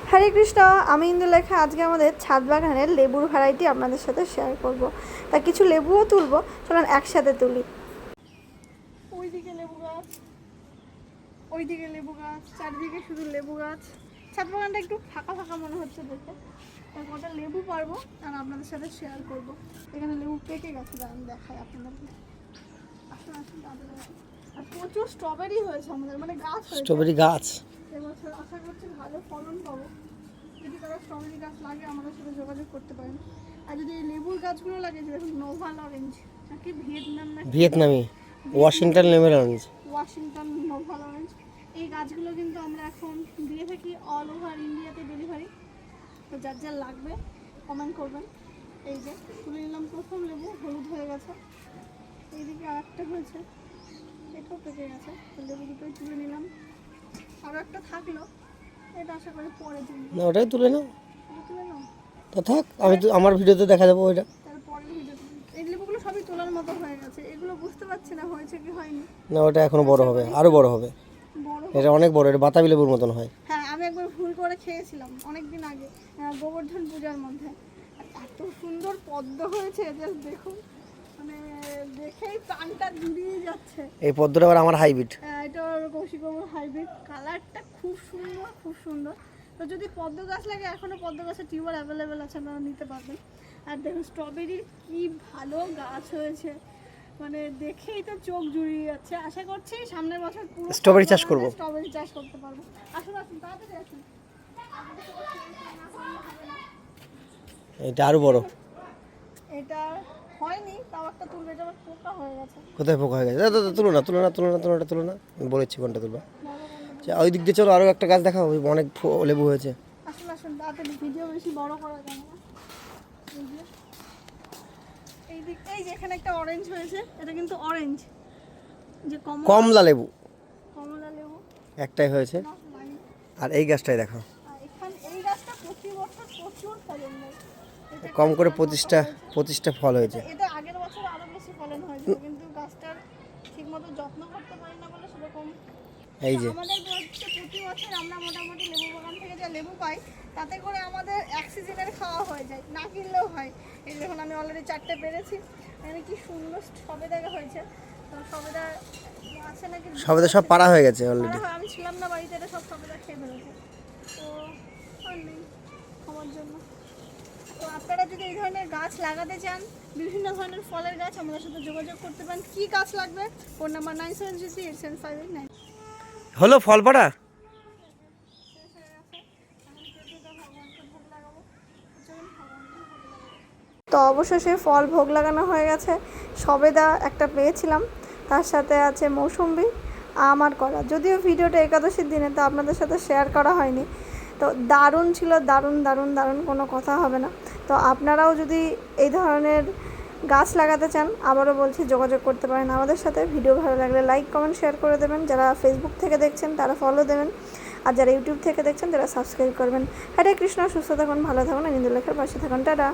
হরে কৃষ্ণ, আমি ইন্দুলেখা। আজকে আমাদের ছাদ বাগানের লেবুর ভ্যারাইটি আপনাদের সাথে শেয়ার করব। তা কিছু লেবুও তুলবো, চলুন একসাথে তুলি। ওইদিকে লেবু গাছ, ওইদিকে লেবু গাছ, চারদিকে শুধু লেবু গাছ। ছাদ বাগানটা একটু ফাঁকা ফাঁকা মনে হচ্ছে দেখে। কটা লেবু পারবো আর আপনাদের সাথে শেয়ার করব। এখানে লেবু পেকে গেছে, আমি দেখাই আপনাদেরকে। আসুন আসুন তাড়াতাড়ি আসুন। আর প্রচুর স্ট্রবেরি হয়েছে আমাদের, মানে গাছ হয়েছে। স্ট্রবেরি গাছ এবছর আশা করছি ভালো ফলন পাবো। যদি কারো স্ট্রবেরি গাছ লাগে আমাদের সাথে যোগাযোগ করতে পারেন। আর যদি এই লেবুর গাছগুলো লাগে, যে দেখুন নোভা লরেঞ্জ নাকি ভিয়েতনামি Washington lemon orange, Washington Nova Lorenz, এই গাছগুলো কিন্তু আমরা এখন দিয়ে থাকি অল ওভার ইন্ডিয়াতে ডেলিভারি। তো যার যার লাগবে কমেন্ট করবেন। এই যে তুলে নিলাম প্রথম লেবু, হলুদ হয়ে গেছে। এইদিকে আর একটা হয়েছে, এটাও পেকে গেছে। তো লেবু দুটোই তুলে নিলাম। আরও একটা থাকলো, এটা আশা করি পরে দিন। না ওটাই তুলে নাও, তুলে নাও তা থাক। আমি তো আমার ভিডিওতে দেখা যাবো ওইটা। তারপরে ভিডিওতে এই লেবুগুলো সবই তোলার মতো হয়ে গেছে। এগুলো বুঝতে পারছি না হয়েছে কি হয়নি। না ওটা এখনো বড় হবে, আরো বড় হবে। এটা অনেক বড়, এটা বাতাবি লেবুর মতন হয়। হ্যাঁ, আমি একবার ভুল করে খেয়েছিলাম অনেকদিন আগে, গোবর্ধন পূজার মধ্যে। এত সুন্দর পদ্ম হয়েছে, জাস্ট দেখুন, মানে দেখেই প্রাণটা জুড়িয়ে যাচ্ছে। এই পদ্মটা আবার আমার হাইব্রিড। এটা কৌশিকবাবুর হাইব্রিড। কালারটা খুব সুন্দর, খুব সুন্দর। তো যদি পদ্ম গাছ লাগে, এখনও পদ্ম গাছের টিউবার অ্যাভেলেবেল আছে, আপনারা নিতে পারবেন। আর দেখুন স্ট্রবেরির কি ভালো গাছ হয়েছে, মানে দেখেই তো চোখ জুড়িয়ে যাচ্ছে। আশা করছি সামনের বছর পুরো স্ট্রবেরি চাষ করব, স্ট্রবেরি চাষ করতে পারবো। আসুন আসুন তাড়াতাড়ি আসুন। এটা আরো বড়। এটা হয়নি, তাও একটা তুলবে, এটা পোকা হয়ে গেছে। কোথায় পোকা হয়ে গেছে? তুলো না, তুলো না, তুলো না, তুলো না, তুলো না। আমি বলেছি কোনটা তুলবা। ওই দিক দিয়ে চলো, আরো একটা গাছ দেখাও, অনেক লেবু হয়েছে। আসুন আসুন তাড়াতাড়ি, ভিডিও বেশি বড় করা যায় না। এই দিক, এই যে এখানে একটা অরেঞ্জ হয়েছে, এটা কিন্তু অরেঞ্জ, যে কমলা লেবু, কমলা লেবু একটাই হয়েছে। আর এই গাছটাই দেখো, এখানে এই গাছটা প্রতি বছর প্রচুর ফলন দেয়। কম করে 25টা ফল হয়েছে। এটা আগের বছর আরো বেশি ফলন হয়েছিল, কিন্তু গাছটার ঠিকমতো যত্ন করতে পারি না বলে সেরকম। এই যে আমাদের হচ্ছে প্রতি বছর আমরা মোটামুটি লেবু বাগান থেকে যা লেবু পাই, তাতে করে আমাদের এক সিজনের খাওয়া হয়ে যায়, না কিনলেও হয়। এই দেখুন আমি অলরেডি 4টে পেরেছি। এখানে কি সুন্দর সবেদা হয়েছে। তো সবেদা আছে নাকি, সবেদা সব পাড়া হয়ে গেছে অলরেডি। আমি ছিলাম না বাড়িতে, এটা সব সবেদা খেয়ে ফেলেছে। তো আর নেই খাওয়ার জন্য। তো আপনারা যদি এই ধরনের গাছ লাগাতে চান, বিভিন্ন ধরনের ফলের গাছ, আমাদের সাথে যোগাযোগ করতে পারেন। কী গাছ লাগবে? Phone number 9733875889। হলো ফল পাড়া। তো অবশেষে ফল ভোগ লাগানো হয়ে গেছে। সবেদা একটা পেয়েছিলাম, তার সাথে আছে মৌসুম্বি, আম আর কলা। যদিও ভিডিওটা একাদশীর দিনে, তো আপনাদের সাথে শেয়ার করা হয়নি। তো দারুণ ছিল, দারুণ দারুণ দারুণ, কোনো কথা হবে না। তো আপনারাও যদি এই ধরনের গাছ লাগাতে চান, আবারও বলছি যোগাযোগ করতে পারেন আমাদের সাথে। ভিডিও ভালো লাগলে লাইক কমেন্ট শেয়ার করে দেবেন। যারা ফেসবুক থেকে দেখছেন তারা ফলো দেবেন, আর যারা ইউটিউব থেকে দেখছেন তারা সাবস্ক্রাইব করবেন। হরে কৃষ্ণ, সুস্থ থাকুন, ভালো থাকুন, ইন্দুলেখার পাশে থাকুন। টাটা।